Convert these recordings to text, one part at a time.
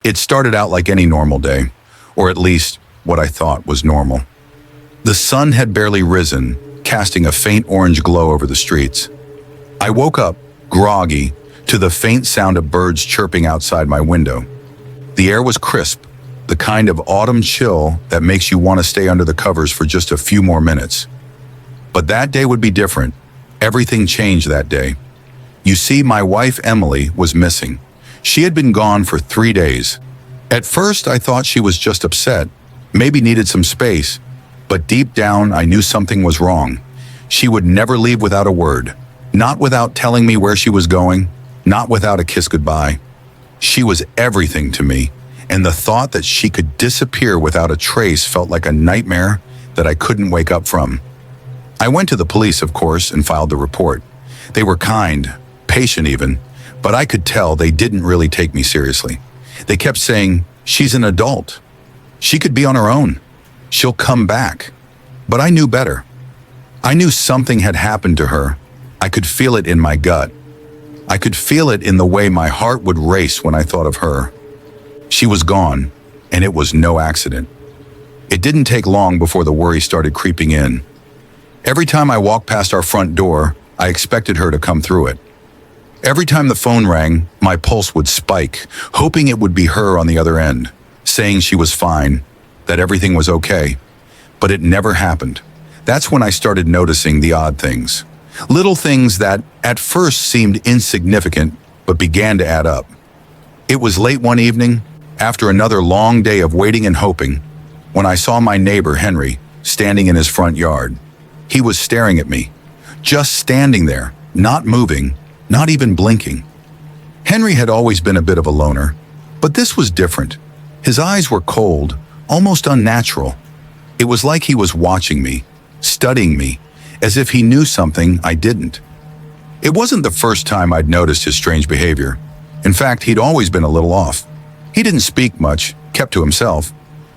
It started out like any normal day, or at least what I thought was normal. The sun had barely risen, casting a faint orange glow over the streets. I woke up, groggy, to the faint sound of birds chirping outside my window. The air was crisp, the kind of autumn chill that makes you want to stay under the covers for just a few more minutes. But that day would be different. Everything changed that day. You see, my wife Emily was missing. She had been gone for 3 days. At first, I thought she was just upset, maybe needed some space, but deep down, I knew something was wrong. She would never leave without a word, not without telling me where she was going, not without a kiss goodbye. She was everything to me, and the thought that she could disappear without a trace felt like a nightmare that I couldn't wake up from. I went to the police, of course, and filed the report. They were kind, patient even, but I could tell they didn't really take me seriously. They kept saying, "She's an adult. She could be on her own. She'll come back." But I knew better. I knew something had happened to her. I could feel it in my gut. I could feel it in the way my heart would race when I thought of her. She was gone, and it was no accident. It didn't take long before the worry started creeping in. Every time I walked past our front door, I expected her to come through it. Every time the phone rang, my pulse would spike, hoping it would be her on the other end, saying she was fine, that everything was okay. But it never happened. That's when I started noticing the odd things. Little things that at first seemed insignificant, but began to add up. It was late one evening, after another long day of waiting and hoping, when I saw my neighbor, Henry, standing in his front yard. He was staring at me, just standing there, not moving, not even blinking. Henry had always been a bit of a loner, but this was different. His eyes were cold, almost unnatural. It was like he was watching me, studying me, as if he knew something I didn't. It wasn't the first time I'd noticed his strange behavior. In fact, he'd always been a little off. He didn't speak much, kept to himself.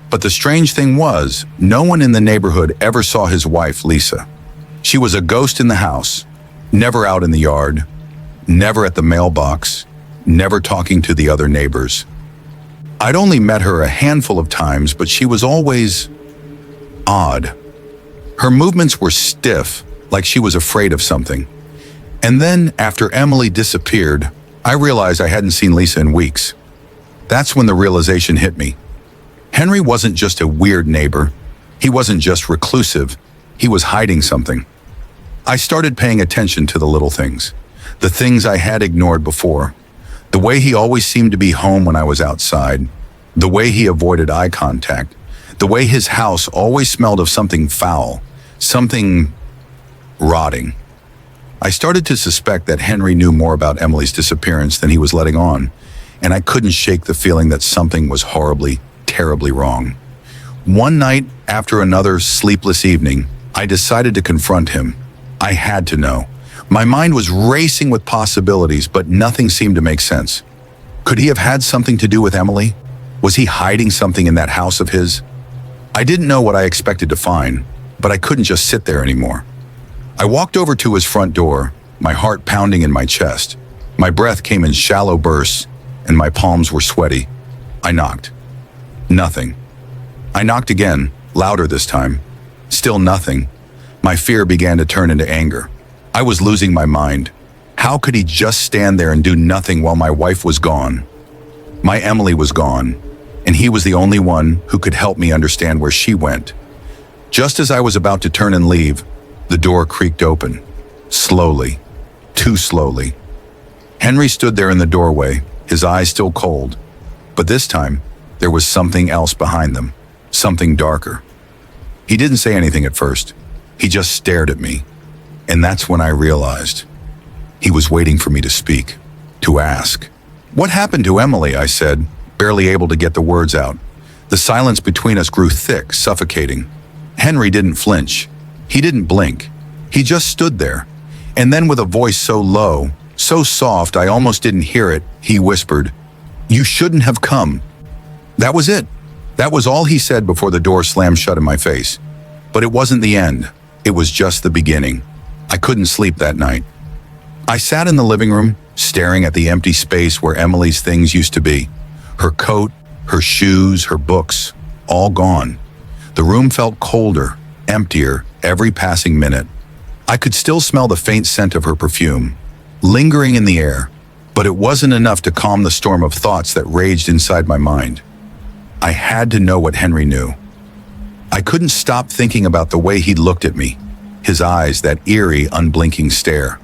But the strange thing was, no one in the neighborhood ever saw his wife, Lisa. She was a ghost in the house, never out in the yard, never at the mailbox, never talking to the other neighbors. I'd only met her a handful of times, but she was always odd. Her movements were stiff, like she was afraid of something. And then, after Emily disappeared, I realized I hadn't seen Lisa in weeks. That's when the realization hit me. Henry wasn't just a weird neighbor. He wasn't just reclusive. He was hiding something. I started paying attention to the little things, the things I had ignored before. The way he always seemed to be home when I was outside, the way he avoided eye contact, the way his house always smelled of something foul, something rotting. I started to suspect that Henry knew more about Emily's disappearance than he was letting on, and I couldn't shake the feeling that something was horribly, terribly wrong. One night, after another sleepless evening, I decided to confront him. I had to know. My mind was racing with possibilities, but nothing seemed to make sense. Could he have had something to do with Emily? Was he hiding something in that house of his? I didn't know what I expected to find, but I couldn't just sit there anymore. I walked over to his front door, my heart pounding in my chest. My breath came in shallow bursts, and my palms were sweaty. I knocked. Nothing. I knocked again, louder this time. Still nothing. My fear began to turn into anger. I was losing my mind. How could he just stand there and do nothing while my wife was gone? My Emily was gone, and he was the only one who could help me understand where she went. Just as I was about to turn and leave, the door creaked open. Slowly. Too slowly. Henry stood there in the doorway, his eyes still cold. But this time, there was something else behind them. Something darker. He didn't say anything at first. He just stared at me. And that's when I realized. He was waiting for me to speak, to ask. "What happened to Emily?" I said, barely able to get the words out. The silence between us grew thick, suffocating. Henry didn't flinch. He didn't blink. He just stood there. And then with a voice so low, so soft I almost didn't hear it, he whispered, "You shouldn't have come." That was it. That was all he said before the door slammed shut in my face. But it wasn't the end. It was just the beginning. I couldn't sleep that night. I sat in the living room, staring at the empty space where Emily's things used to be. Her coat, her shoes, her books, all gone. The room felt colder, emptier, every passing minute. I could still smell the faint scent of her perfume, lingering in the air, but it wasn't enough to calm the storm of thoughts that raged inside my mind. I had to know what Henry knew. I couldn't stop thinking about the way he'd looked at me, his eyes, that eerie, unblinking stare.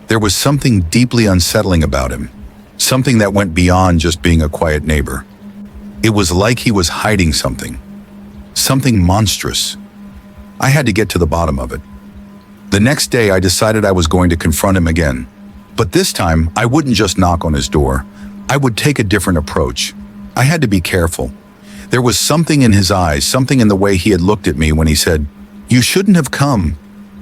There was something deeply unsettling about him, something that went beyond just being a quiet neighbor. It was like he was hiding something monstrous. I had to get to the bottom of it. The next day, I decided I was going to confront him again. But this time, I wouldn't just knock on his door. I would take a different approach. I had to be careful. There was something in his eyes, something in the way he had looked at me when he said, "You shouldn't have come,"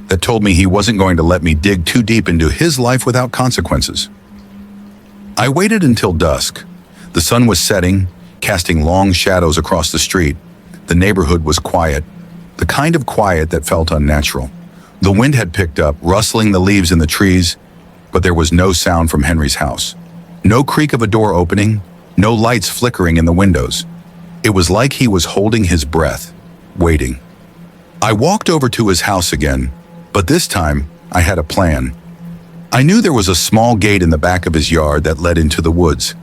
that told me he wasn't going to let me dig too deep into his life without consequences. I waited until dusk. The sun was setting, casting long shadows across the street. The neighborhood was quiet, the kind of quiet that felt unnatural. The wind had picked up, rustling the leaves in the trees, but there was no sound from Henry's house. No creak of a door opening, no lights flickering in the windows. It was like he was holding his breath, waiting. I walked over to his house again, but this time I had a plan. I knew there was a small gate in the back of his yard that led into the woods.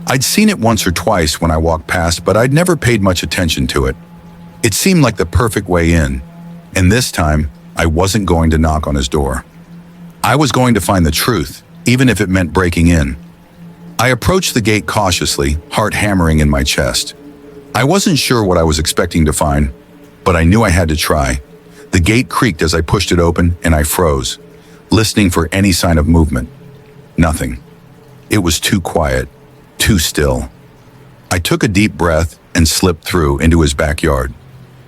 I'd seen it once or twice when I walked past, but I'd never paid much attention to it. It seemed like the perfect way in, and this time I wasn't going to knock on his door. I was going to find the truth, even if it meant breaking in. I approached the gate cautiously, heart hammering in my chest. I wasn't sure what I was expecting to find, but I knew I had to try. The gate creaked as I pushed it open, and I froze, listening for any sign of movement. Nothing. It was too quiet, too still. I took a deep breath and slipped through into his backyard.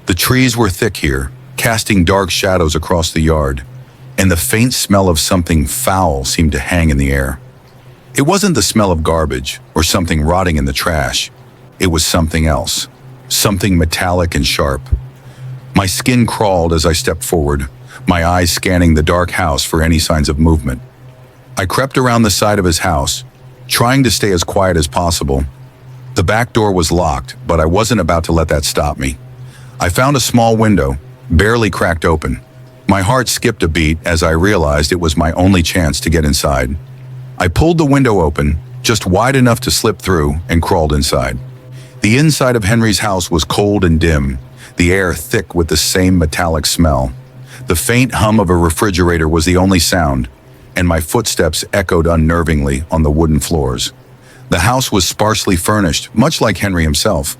The trees were thick here, casting dark shadows across the yard, and the faint smell of something foul seemed to hang in the air. It wasn't the smell of garbage or something rotting in the trash. It was something else, something metallic and sharp. My skin crawled as I stepped forward, my eyes scanning the dark house for any signs of movement. I crept around the side of his house, trying to stay as quiet as possible. The back door was locked, but I wasn't about to let that stop me. I found a small window, barely cracked open. My heart skipped a beat as I realized it was my only chance to get inside. I pulled the window open, just wide enough to slip through, and crawled inside. The inside of Henry's house was cold and dim, the air thick with the same metallic smell. The faint hum of a refrigerator was the only sound, and my footsteps echoed unnervingly on the wooden floors. The house was sparsely furnished, much like Henry himself.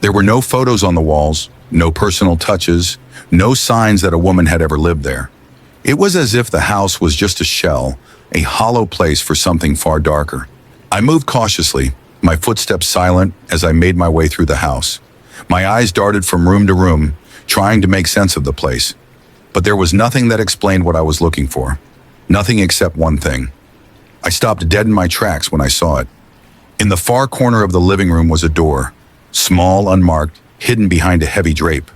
There were no photos on the walls, no personal touches, no signs that a woman had ever lived there. It was as if the house was just a shell, a hollow place for something far darker. I moved cautiously, my footsteps silent as I made my way through the house. My eyes darted from room to room, trying to make sense of the place. But there was nothing that explained what I was looking for. Nothing except one thing. I stopped dead in my tracks when I saw it. In the far corner of the living room was a door, small, unmarked, hidden behind a heavy drape.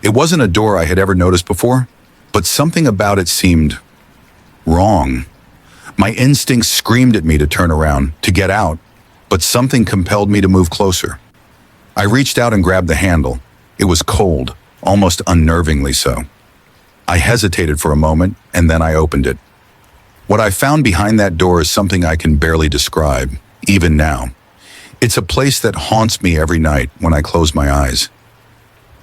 It wasn't a door I had ever noticed before, but something about it seemed wrong. My instincts screamed at me to turn around, to get out, but something compelled me to move closer. I reached out and grabbed the handle. It was cold, almost unnervingly so. I hesitated for a moment, and then I opened it. What I found behind that door is something I can barely describe, even now. It's a place that haunts me every night when I close my eyes.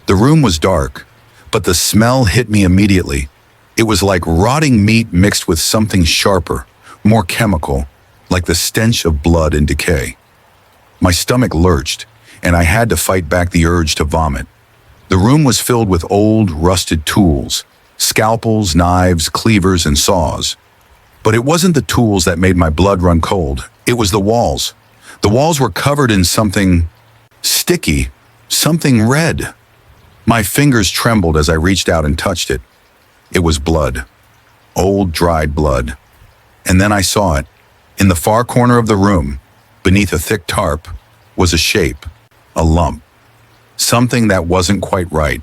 The room was dark, but the smell hit me immediately. It was like rotting meat mixed with something sharper, more chemical, like the stench of blood and decay. My stomach lurched, and I had to fight back the urge to vomit. The room was filled with old, rusted tools, scalpels, knives, cleavers, and saws. But it wasn't the tools that made my blood run cold. It was the walls. The walls were covered in something sticky, something red. My fingers trembled as I reached out and touched it. It was blood. Old, dried blood. And then I saw it. In the far corner of the room, beneath a thick tarp, was a shape, a lump. Something that wasn't quite right.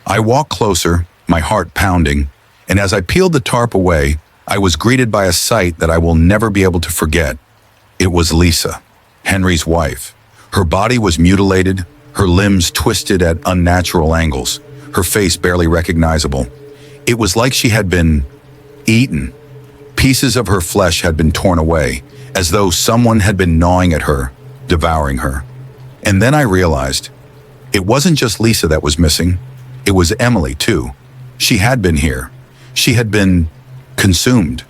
I walked closer, my heart pounding, and as I peeled the tarp away, I was greeted by a sight that I will never be able to forget. It was Lisa, Henry's wife, Her body was mutilated, her limbs twisted at unnatural angles, her face barely recognizable. It was like she had been eaten. Pieces of her flesh had been torn away, as though someone had been gnawing at her, devouring her. And then I realized, it wasn't just Lisa that was missing. It was Emily, too. She had been here. She had been consumed.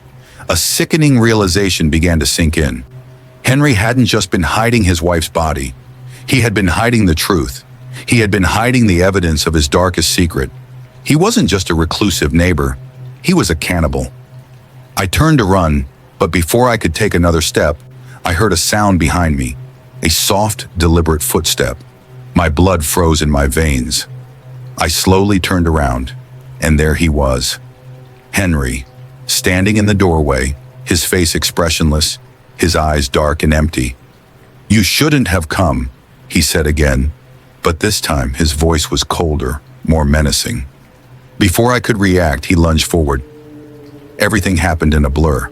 A sickening realization began to sink in. Henry hadn't just been hiding his wife's body. He had been hiding the truth. He had been hiding the evidence of his darkest secret. He wasn't just a reclusive neighbor. He was a cannibal. I turned to run, but before I could take another step, I heard a sound behind me, a soft, deliberate footstep. My blood froze in my veins. I slowly turned around, and there he was. Henry, standing in the doorway, his face expressionless, his eyes dark and empty. "You shouldn't have come," he said again, but this time his voice was colder, more menacing. Before I could react, he lunged forward. Everything happened in a blur.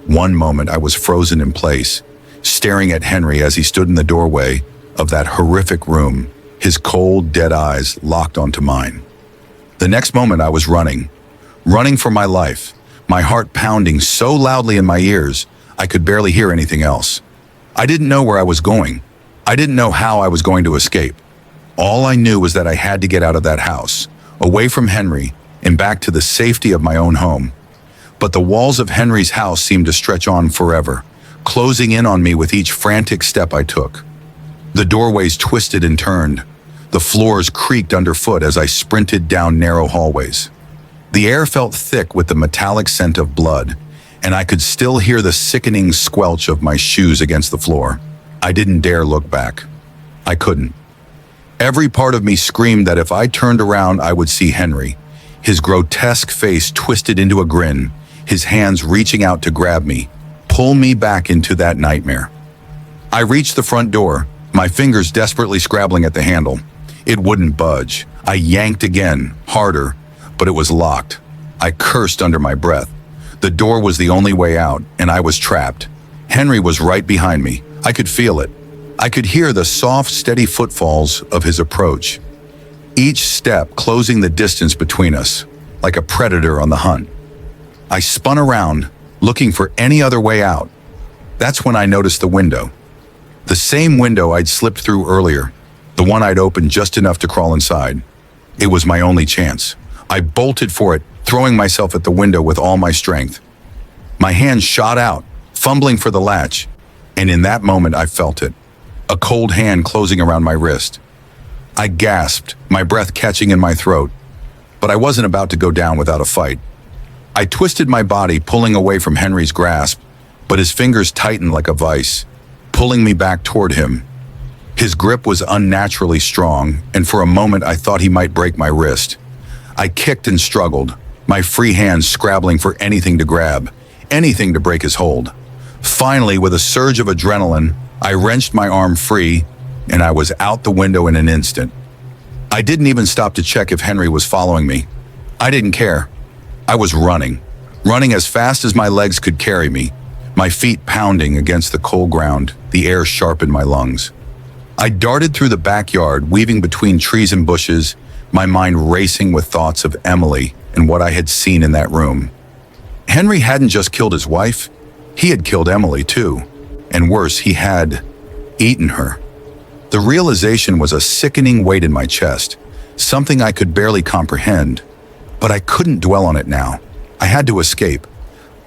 One moment I was frozen in place, staring at Henry as he stood in the doorway of that horrific room, his cold, dead eyes locked onto mine. The next moment I was running for my life, my heart pounding so loudly in my ears I could barely hear anything else. I didn't know where I was going. I didn't know how I was going to escape. All I knew was that I had to get out of that house, away from Henry, and back to the safety of my own home. But the walls of Henry's house seemed to stretch on forever, closing in on me with each frantic step I took. The doorways twisted and turned. The floors creaked underfoot as I sprinted down narrow hallways. The air felt thick with the metallic scent of blood, and I could still hear the sickening squelch of my shoes against the floor. I didn't dare look back. I couldn't. Every part of me screamed that if I turned around, I would see Henry, his grotesque face twisted into a grin, his hands reaching out to grab me, pull me back into that nightmare. I reached the front door, my fingers desperately scrabbling at the handle. It wouldn't budge. I yanked again, harder, but it was locked. I cursed under my breath. The door was the only way out, and I was trapped. Henry was right behind me. I could feel it. I could hear the soft, steady footfalls of his approach, each step closing the distance between us, like a predator on the hunt. I spun around, looking for any other way out. That's when I noticed the window. The same window I'd slipped through earlier, the one I'd opened just enough to crawl inside. It was my only chance. I bolted for it, throwing myself at the window with all my strength. My hand shot out, fumbling for the latch, and in that moment I felt it, a cold hand closing around my wrist. I gasped, my breath catching in my throat, but I wasn't about to go down without a fight. I twisted my body, pulling away from Henry's grasp, but his fingers tightened like a vice, pulling me back toward him. His grip was unnaturally strong, and for a moment I thought he might break my wrist. I kicked and struggled, my free hands scrabbling for anything to grab, anything to break his hold. Finally, with a surge of adrenaline, I wrenched my arm free, and I was out the window in an instant. I didn't even stop to check if Henry was following me. I didn't care. I was running as fast as my legs could carry me, my feet pounding against the cold ground, the air sharp in my lungs. I darted through the backyard, weaving between trees and bushes, my mind racing with thoughts of Emily and what I had seen in that room. Henry hadn't just killed his wife, he had killed Emily too. And worse, he had eaten her. The realization was a sickening weight in my chest, something I could barely comprehend, but I couldn't dwell on it now. I had to escape.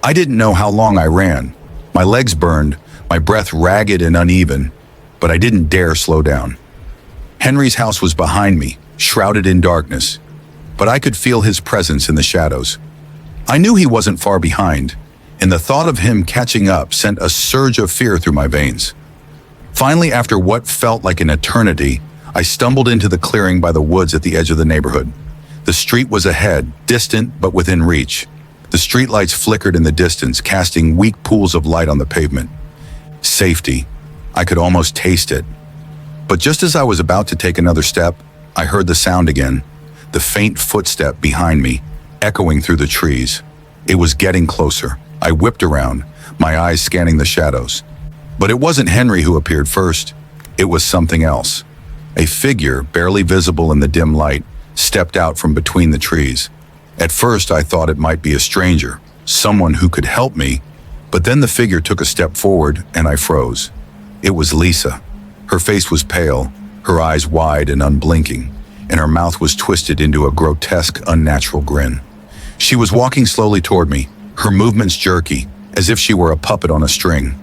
I didn't know how long I ran. My legs burned, my breath ragged and uneven, but I didn't dare slow down. Henry's house was behind me, shrouded in darkness, but I could feel his presence in the shadows. I knew he wasn't far behind, and the thought of him catching up sent a surge of fear through my veins. Finally, after what felt like an eternity, I stumbled into the clearing by the woods at the edge of the neighborhood. The street was ahead, distant but within reach. The streetlights flickered in the distance, casting weak pools of light on the pavement. Safety. I could almost taste it. But just as I was about to take another step, I heard the sound again, the faint footstep behind me, echoing through the trees. It was getting closer. I whipped around, my eyes scanning the shadows. But it wasn't Henry who appeared first. It was something else. A figure, barely visible in the dim light, stepped out from between the trees. At first, I thought it might be a stranger, someone who could help me, but then the figure took a step forward and I froze. It was Lisa. Her face was pale, her eyes wide and unblinking, and her mouth was twisted into a grotesque, unnatural grin. She was walking slowly toward me, her movements jerky, as if she were a puppet on a string.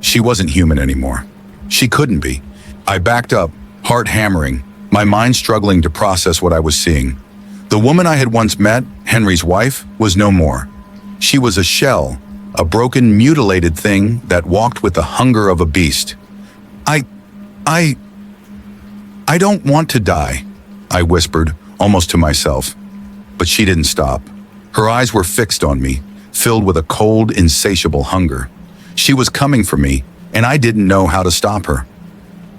She wasn't human anymore. She couldn't be. I backed up, heart hammering, my mind struggling to process what I was seeing. The woman I had once met, Henry's wife, was no more. She was a shell, a broken, mutilated thing that walked with the hunger of a beast. I don't want to die, I whispered, almost to myself. But she didn't stop. Her eyes were fixed on me, filled with a cold, insatiable hunger. She was coming for me, and I didn't know how to stop her.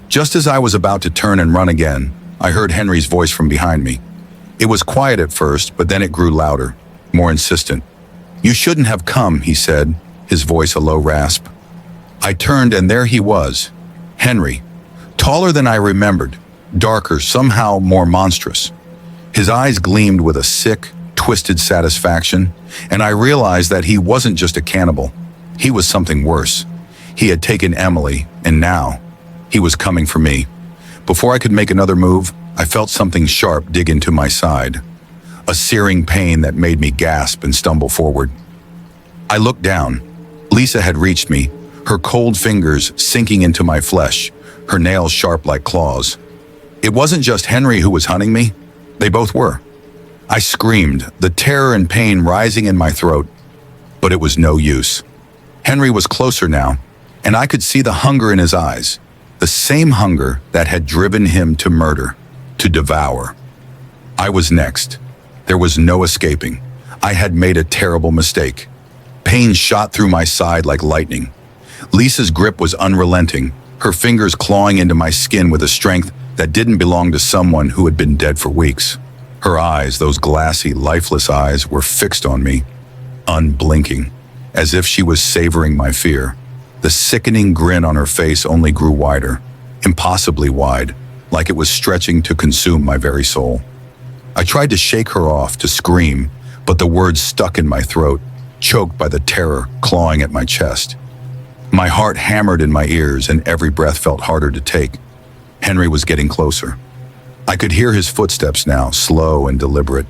Just as I was about to turn and run again, I heard Henry's voice from behind me. It was quiet at first, but then it grew louder, more insistent. "You shouldn't have come," he said, his voice a low rasp. I turned and there he was, Henry, taller than I remembered, darker, somehow more monstrous. His eyes gleamed with a sick, twisted satisfaction, and I realized that he wasn't just a cannibal. He was something worse. He had taken Emily, and now he was coming for me. Before I could make another move, I felt something sharp dig into my side, a searing pain that made me gasp and stumble forward. I looked down. Lisa had reached me, her cold fingers sinking into my flesh, her nails sharp like claws. It wasn't just Henry who was hunting me. They both were. I screamed, the terror and pain rising in my throat, but it was no use. Henry was closer now, and I could see the hunger in his eyes, the same hunger that had driven him to murder, to devour. I was next. There was no escaping. I had made a terrible mistake. Pain shot through my side like lightning. Lisa's grip was unrelenting, her fingers clawing into my skin with a strength that didn't belong to someone who had been dead for weeks. Her eyes, those glassy, lifeless eyes, were fixed on me, unblinking, as if she was savoring my fear. The sickening grin on her face only grew wider, impossibly wide, like it was stretching to consume my very soul. I tried to shake her off, to scream, but the words stuck in my throat, choked by the terror clawing at my chest. My heart hammered in my ears and every breath felt harder to take. Henry was getting closer. I could hear his footsteps now, slow and deliberate,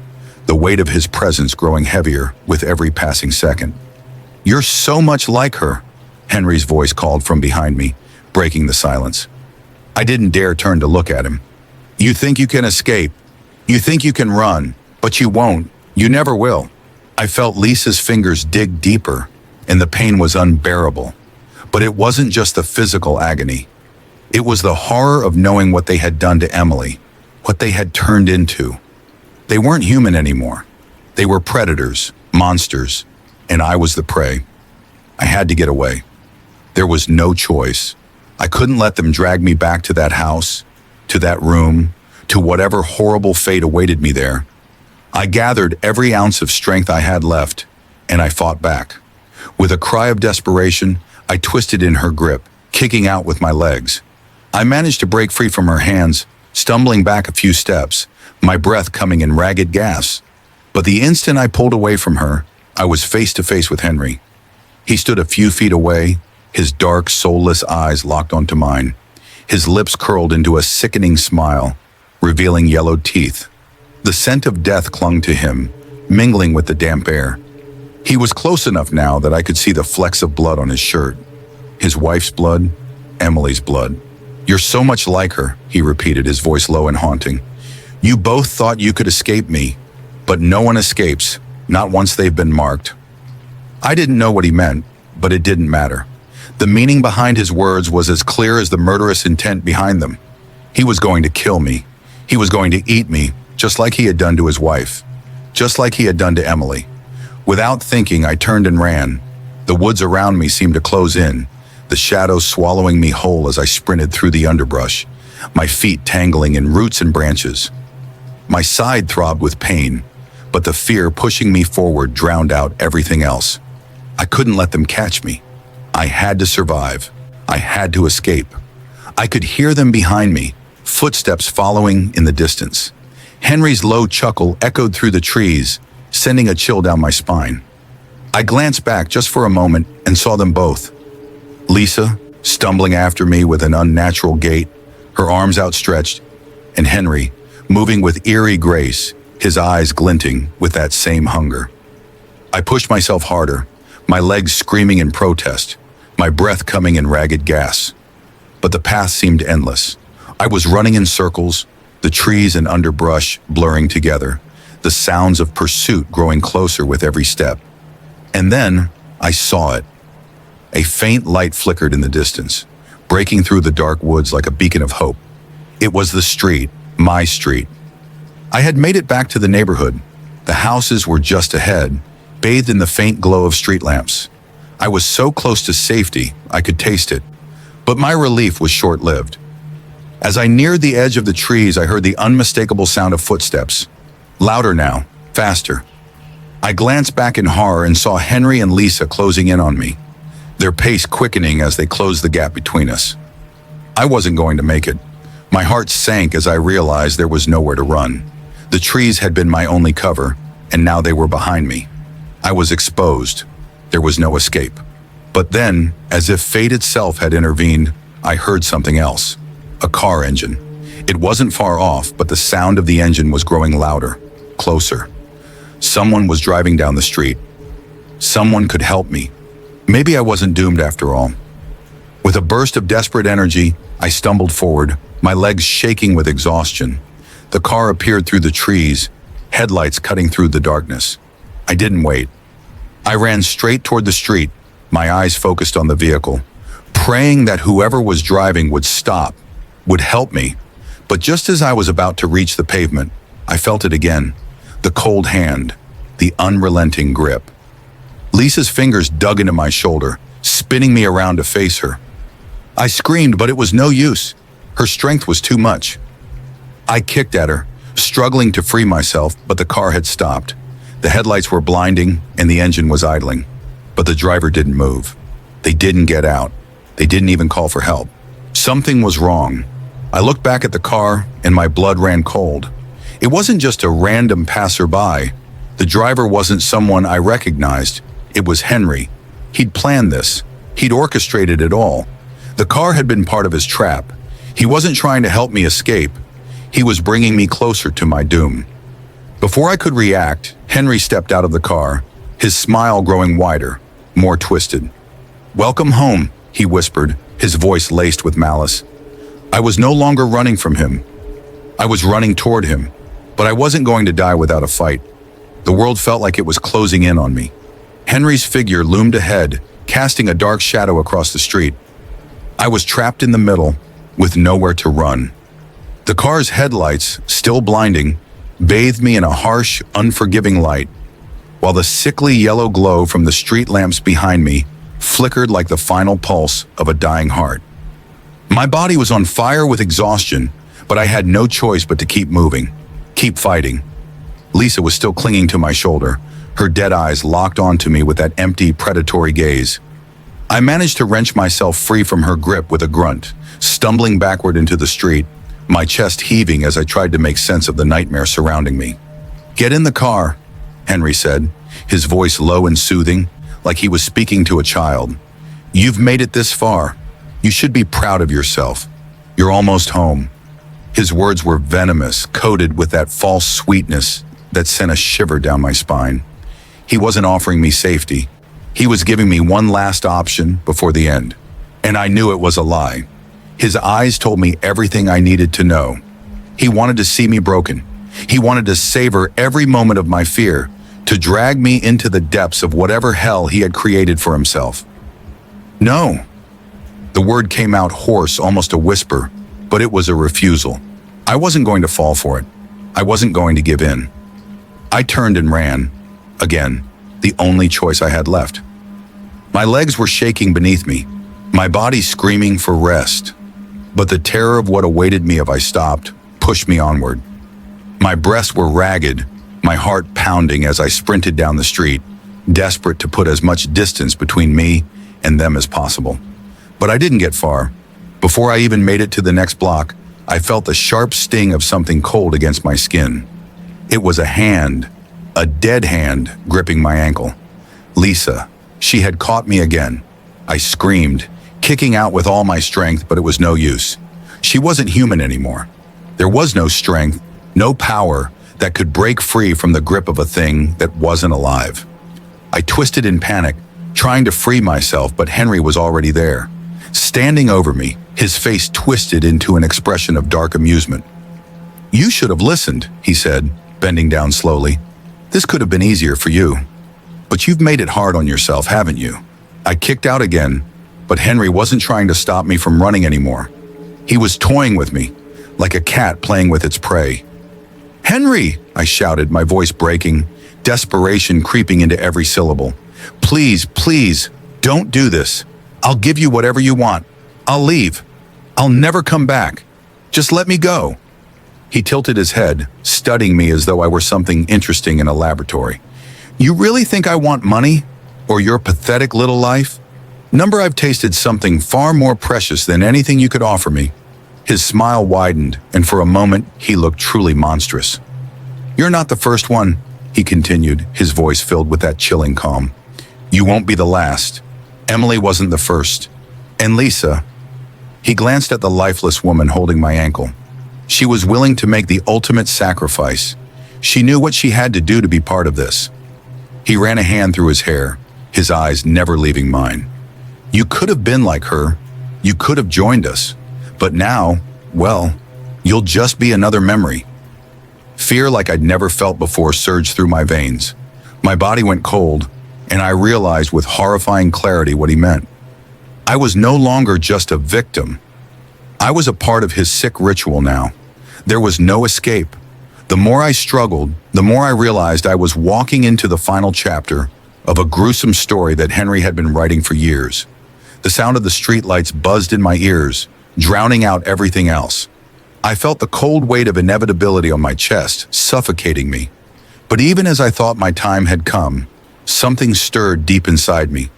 the weight of his presence growing heavier with every passing second. "You're so much like her," Henry's voice called from behind me, breaking the silence. I didn't dare turn to look at him. "You think you can escape. You think you can run, but you won't. You never will." I felt Lisa's fingers dig deeper, and the pain was unbearable. But it wasn't just the physical agony. It was the horror of knowing what they had done to Emily, what they had turned into. They weren't human anymore. They were predators, monsters, and I was the prey. I had to get away. There was no choice. I couldn't let them drag me back to that house, to that room, to whatever horrible fate awaited me there. I gathered every ounce of strength I had left, and I fought back. With a cry of desperation, I twisted in her grip, kicking out with my legs. I managed to break free from her hands, stumbling back a few steps, my breath coming in ragged gasps. But the instant I pulled away from her, I was face to face with Henry. He stood a few feet away, his dark, soulless eyes locked onto mine. His lips curled into a sickening smile, revealing yellowed teeth. The scent of death clung to him, mingling with the damp air. He was close enough now that I could see the flecks of blood on his shirt. His wife's blood, Emily's blood. "You're so much like her," he repeated, his voice low and haunting. "You both thought you could escape me, but no one escapes, not once they've been marked." I didn't know what he meant, but it didn't matter. The meaning behind his words was as clear as the murderous intent behind them. He was going to kill me. He was going to eat me, just like he had done to his wife, just like he had done to Emily. Without thinking, I turned and ran. The woods around me seemed to close in, the shadows swallowing me whole as I sprinted through the underbrush, my feet tangling in roots and branches. My side throbbed with pain, but the fear pushing me forward drowned out everything else. I couldn't let them catch me. I had to survive. I had to escape. I could hear them behind me, footsteps following in the distance. Henry's low chuckle echoed through the trees, sending a chill down my spine. I glanced back just for a moment and saw them both. Lisa, stumbling after me with an unnatural gait, her arms outstretched, and Henry, moving with eerie grace, his eyes glinting with that same hunger. I pushed myself harder, my legs screaming in protest, my breath coming in ragged gasps. But the path seemed endless. I was running in circles, the trees and underbrush blurring together, the sounds of pursuit growing closer with every step. And then I saw it. A faint light flickered in the distance, breaking through the dark woods like a beacon of hope. It was the street, my street. I had made it back to the neighborhood. The houses were just ahead, bathed in the faint glow of street lamps. I was so close to safety, I could taste it. But my relief was short-lived. As I neared the edge of the trees, I heard the unmistakable sound of footsteps. Louder now, faster. I glanced back in horror and saw Henry and Lisa closing in on me, their pace quickening as they closed the gap between us. I wasn't going to make it. My heart sank as I realized there was nowhere to run. The trees had been my only cover, and now they were behind me. I was exposed. There was no escape. But then, as if fate itself had intervened, I heard something else. A car engine. It wasn't far off, but the sound of the engine was growing louder, closer. Someone was driving down the street. Someone could help me. Maybe I wasn't doomed after all. With a burst of desperate energy, I stumbled forward, my legs shaking with exhaustion. The car appeared through the trees, headlights cutting through the darkness. I didn't wait. I ran straight toward the street, my eyes focused on the vehicle, praying that whoever was driving would stop, would help me. But just as I was about to reach the pavement, I felt it again. The cold hand, the unrelenting grip. Lisa's fingers dug into my shoulder, spinning me around to face her. I screamed, but it was no use. Her strength was too much. I kicked at her, struggling to free myself, but the car had stopped. The headlights were blinding and the engine was idling. But the driver didn't move. They didn't get out. They didn't even call for help. Something was wrong. I looked back at the car and my blood ran cold. It wasn't just a random passerby. The driver wasn't someone I recognized. It was Henry. He'd planned this. He'd orchestrated it all. The car had been part of his trap. He wasn't trying to help me escape. He was bringing me closer to my doom. Before I could react, Henry stepped out of the car, his smile growing wider, more twisted. "Welcome home," he whispered, his voice laced with malice. I was no longer running from him. I was running toward him, but I wasn't going to die without a fight. The world felt like it was closing in on me. Henry's figure loomed ahead, casting a dark shadow across the street. I was trapped in the middle, with nowhere to run. The car's headlights, still blinding, bathed me in a harsh, unforgiving light, while the sickly yellow glow from the street lamps behind me flickered like the final pulse of a dying heart. My body was on fire with exhaustion, but I had no choice but to keep moving, keep fighting. Lisa was still clinging to my shoulder, her dead eyes locked onto me with that empty, predatory gaze. I managed to wrench myself free from her grip with a grunt, stumbling backward into the street, my chest heaving as I tried to make sense of the nightmare surrounding me. "Get in the car," Henry said, his voice low and soothing, like he was speaking to a child. "You've made it this far. You should be proud of yourself. You're almost home." His words were venomous, coated with that false sweetness that sent a shiver down my spine. He wasn't offering me safety. He was giving me one last option before the end. And I knew it was a lie. His eyes told me everything I needed to know. He wanted to see me broken. He wanted to savor every moment of my fear, to drag me into the depths of whatever hell he had created for himself. "No." The word came out hoarse, almost a whisper, but it was a refusal. I wasn't going to fall for it. I wasn't going to give in. I turned and ran. Again, the only choice I had left. My legs were shaking beneath me, my body screaming for rest. But the terror of what awaited me if I stopped pushed me onward. My breaths were ragged, my heart pounding as I sprinted down the street, desperate to put as much distance between me and them as possible. But I didn't get far. Before I even made it to the next block, I felt the sharp sting of something cold against my skin. It was a hand, a dead hand, gripping my ankle. Lisa. She had caught me again. I screamed, kicking out with all my strength, but it was no use. She wasn't human anymore. There was no strength, no power that could break free from the grip of a thing that wasn't alive. I twisted in panic, trying to free myself, but Henry was already there, standing over me, his face twisted into an expression of dark amusement. "You should have listened," he said, bending down slowly. "This could have been easier for you. But you've made it hard on yourself, haven't you?" I kicked out again, but Henry wasn't trying to stop me from running anymore. He was toying with me, like a cat playing with its prey. "Henry!" I shouted, my voice breaking, desperation creeping into every syllable. "Please, please, don't do this. I'll give you whatever you want. I'll leave. I'll never come back. Just let me go." He tilted his head, studying me as though I were something interesting in a laboratory. "You really think I want money? Or your pathetic little life? Number, I've tasted something far more precious than anything you could offer me." His smile widened, and for a moment, he looked truly monstrous. "You're not the first one," he continued, his voice filled with that chilling calm. "You won't be the last. Emily wasn't the first. And Lisa..." He glanced at the lifeless woman holding my ankle. She was willing to make the ultimate sacrifice. She knew what she had to do to be part of this. He ran a hand through his hair, his eyes never leaving mine. "You could have been like her. You could have joined us. But now, well, you'll just be another memory." Fear like I'd never felt before surged through my veins. My body went cold, and I realized with horrifying clarity what he meant. I was no longer just a victim. I was a part of his sick ritual now. There was no escape. The more I struggled, the more I realized I was walking into the final chapter of a gruesome story that Henry had been writing for years. The sound of the streetlights buzzed in my ears, drowning out everything else. I felt the cold weight of inevitability on my chest, suffocating me. But even as I thought my time had come, something stirred deep inside me.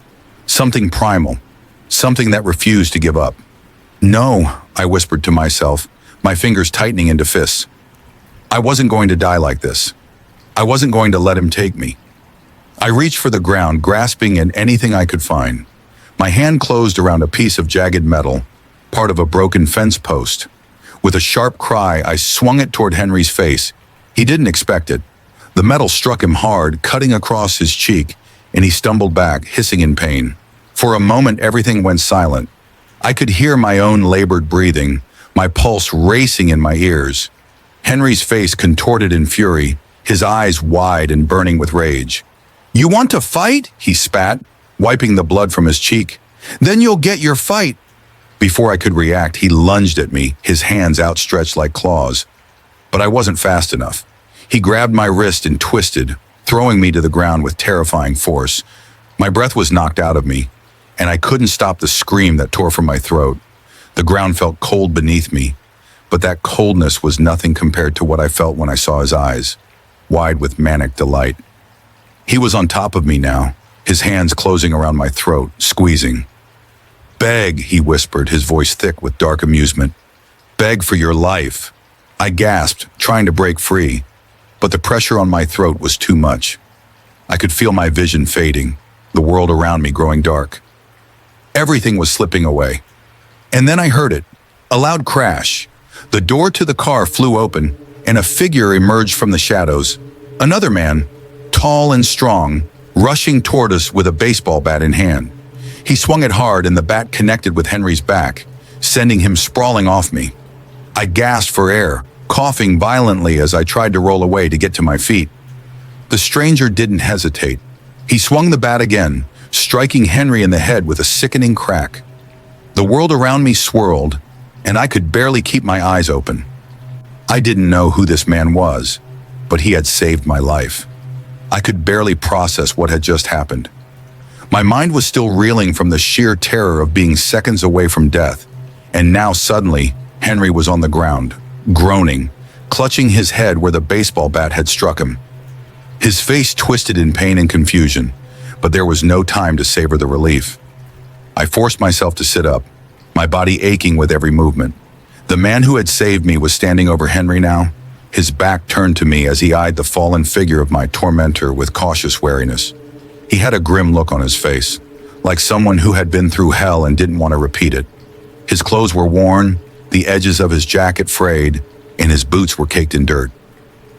Something primal. Something that refused to give up. "No," I whispered to myself, my fingers tightening into fists. I wasn't going to die like this. I wasn't going to let him take me. I reached for the ground, grasping at anything I could find. My hand closed around a piece of jagged metal, part of a broken fence post. With a sharp cry, I swung it toward Henry's face. He didn't expect it. The metal struck him hard, cutting across his cheek, and he stumbled back, hissing in pain. For a moment, everything went silent. I could hear my own labored breathing, my pulse racing in my ears. Henry's face contorted in fury, his eyes wide and burning with rage. "You want to fight?" he spat, wiping the blood from his cheek. "Then you'll get your fight." Before I could react, he lunged at me, his hands outstretched like claws. But I wasn't fast enough. He grabbed my wrist and twisted, throwing me to the ground with terrifying force. My breath was knocked out of me, and I couldn't stop the scream that tore from my throat. The ground felt cold beneath me, but that coldness was nothing compared to what I felt when I saw his eyes, wide with manic delight. He was on top of me now, his hands closing around my throat, squeezing. "Beg," he whispered, his voice thick with dark amusement. "Beg for your life." I gasped, trying to break free, but the pressure on my throat was too much. I could feel my vision fading, the world around me growing dark. Everything was slipping away. And then I heard it, a loud crash. The door to the car flew open, and a figure emerged from the shadows. Another man, tall and strong, rushing toward us with a baseball bat in hand. He swung it hard, and the bat connected with Henry's back, sending him sprawling off me. I gasped for air, coughing violently as I tried to roll away to get to my feet. The stranger didn't hesitate. He swung the bat again, striking Henry in the head with a sickening crack. The world around me swirled, and I could barely keep my eyes open. I didn't know who this man was, but he had saved my life. I could barely process what had just happened. My mind was still reeling from the sheer terror of being seconds away from death, and now suddenly, Henry was on the ground, groaning, clutching his head where the baseball bat had struck him. His face twisted in pain and confusion, but there was no time to savor the relief. I forced myself to sit up, my body aching with every movement. The man who had saved me was standing over Henry now, his back turned to me as he eyed the fallen figure of my tormentor with cautious wariness. He had a grim look on his face, like someone who had been through hell and didn't want to repeat it. His clothes were worn, the edges of his jacket frayed, and his boots were caked in dirt.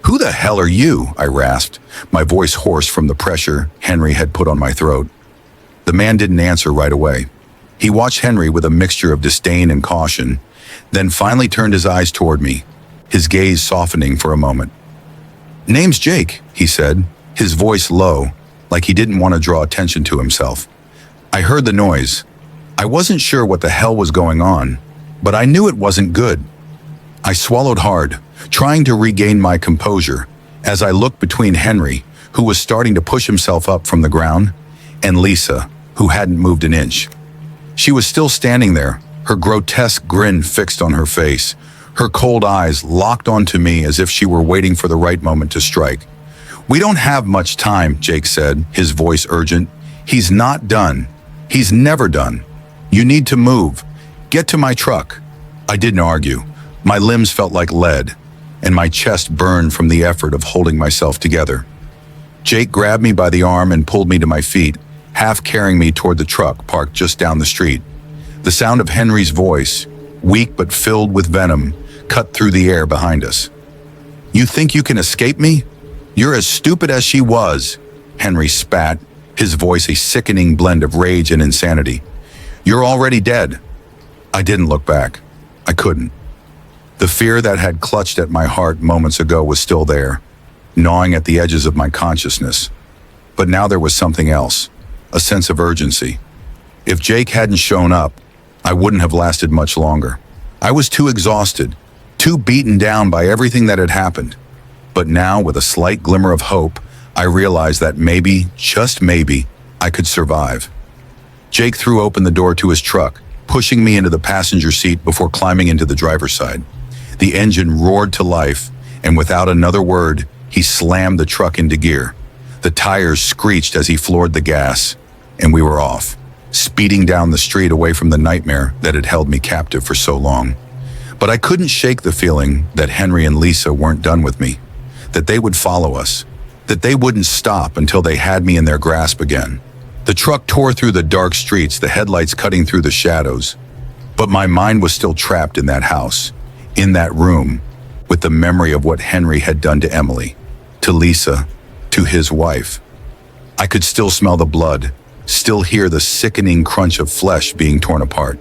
"Who the hell are you?" I rasped, my voice hoarse from the pressure Henry had put on my throat. The man didn't answer right away. He watched Henry with a mixture of disdain and caution, then finally turned his eyes toward me, his gaze softening for a moment. "Name's Jake," he said, his voice low, like he didn't want to draw attention to himself. I heard the noise. I wasn't sure what the hell was going on, but I knew it wasn't good. I swallowed hard, trying to regain my composure, as I looked between Henry, who was starting to push himself up from the ground, and Lisa, who hadn't moved an inch. She was still standing there, her grotesque grin fixed on her face, her cold eyes locked onto me as if she were waiting for the right moment to strike. "We don't have much time," Jake said, his voice urgent. "He's not done. He's never done. You need to move. Get to my truck." I didn't argue. My limbs felt like lead, and my chest burned from the effort of holding myself together. Jake grabbed me by the arm and pulled me to my feet, half carrying me toward the truck parked just down the street. The sound of Henry's voice, weak but filled with venom, cut through the air behind us. "You think you can escape me? You're as stupid as she was," Henry spat, his voice a sickening blend of rage and insanity. "You're already dead." I didn't look back. I couldn't. The fear that had clutched at my heart moments ago was still there, gnawing at the edges of my consciousness. But now there was something else, a sense of urgency. If Jake hadn't shown up, I wouldn't have lasted much longer. I was too exhausted, too beaten down by everything that had happened. But now, with a slight glimmer of hope, I realized that maybe, just maybe, I could survive. Jake threw open the door to his truck, pushing me into the passenger seat before climbing into the driver's side. The engine roared to life, and without another word, he slammed the truck into gear. The tires screeched as he floored the gas, and we were off, speeding down the street away from the nightmare that had held me captive for so long. But I couldn't shake the feeling that Henry and Lisa weren't done with me, that they would follow us, that they wouldn't stop until they had me in their grasp again. The truck tore through the dark streets, the headlights cutting through the shadows. But my mind was still trapped in that house, in that room, with the memory of what Henry had done to Emily, to Lisa, to his wife. I could still smell the blood, still hear the sickening crunch of flesh being torn apart.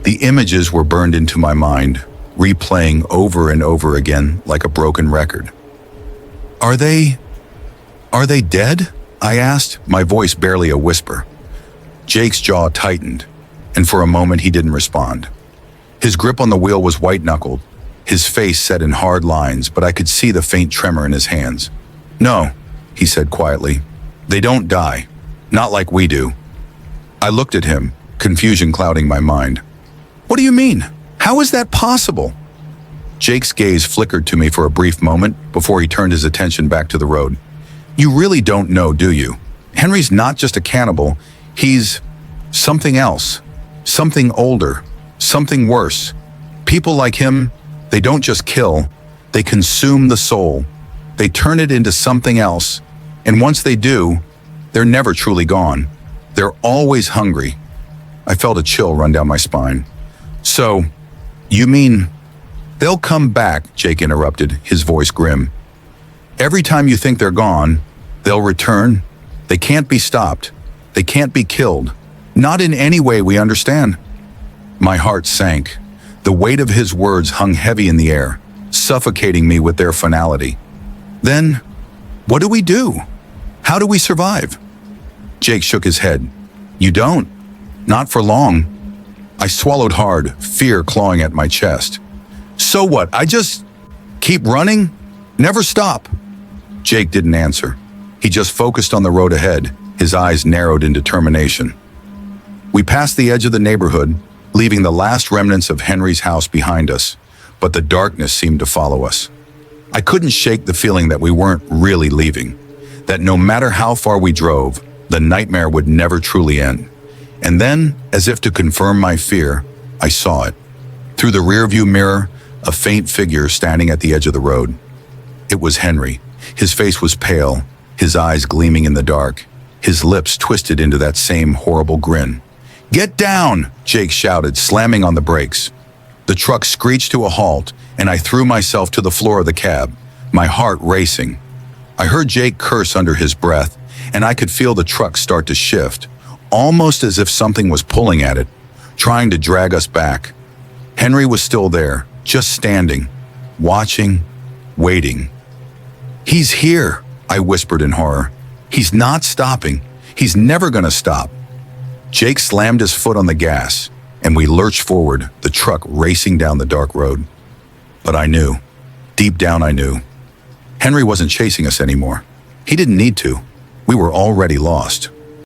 The images were burned into my mind, replaying over and over again like a broken record. Are they dead?" I asked, my voice barely a whisper. Jake's jaw tightened, and for a moment he didn't respond. His grip on the wheel was white-knuckled, his face set in hard lines, but I could see the faint tremor in his hands. "No," he said quietly. "They don't die. Not like we do." I looked at him, confusion clouding my mind. "What do you mean? How is that possible?" Jake's gaze flickered to me for a brief moment before he turned his attention back to the road. "You really don't know, do you? Henry's not just a cannibal. He's something else. Something older. Something worse. People like him, they don't just kill. They consume the soul. They turn it into something else. And once they do, they're never truly gone. They're always hungry." I felt a chill run down my spine. "So, you mean..." "They'll come back," Jake interrupted, his voice grim. "Every time you think they're gone, they'll return. They can't be stopped. They can't be killed. Not in any way we understand." My heart sank. The weight of his words hung heavy in the air, suffocating me with their finality. "Then, what do we do? How do we survive?" Jake shook his head. "You don't. Not for long." I swallowed hard, fear clawing at my chest. "So what? I just keep running? Never stop?" Jake didn't answer. He just focused on the road ahead, his eyes narrowed in determination. We passed the edge of the neighborhood, leaving the last remnants of Henry's house behind us, but the darkness seemed to follow us. I couldn't shake the feeling that we weren't really leaving, that no matter how far we drove, the nightmare would never truly end. And then, as if to confirm my fear, I saw it. Through the rearview mirror, a faint figure standing at the edge of the road. It was Henry. His face was pale, his eyes gleaming in the dark, his lips twisted into that same horrible grin. "Get down!" Jake shouted, slamming on the brakes. The truck screeched to a halt, and I threw myself to the floor of the cab, my heart racing. I heard Jake curse under his breath, and I could feel the truck start to shift, almost as if something was pulling at it, trying to drag us back. Henry was still there, just standing, watching, waiting. "He's here," I whispered in horror. "He's not stopping. He's never gonna stop." Jake slammed his foot on the gas, and we lurched forward, the truck racing down the dark road. But I knew, deep down I knew, Henry wasn't chasing us anymore. He didn't need to. We were already lost.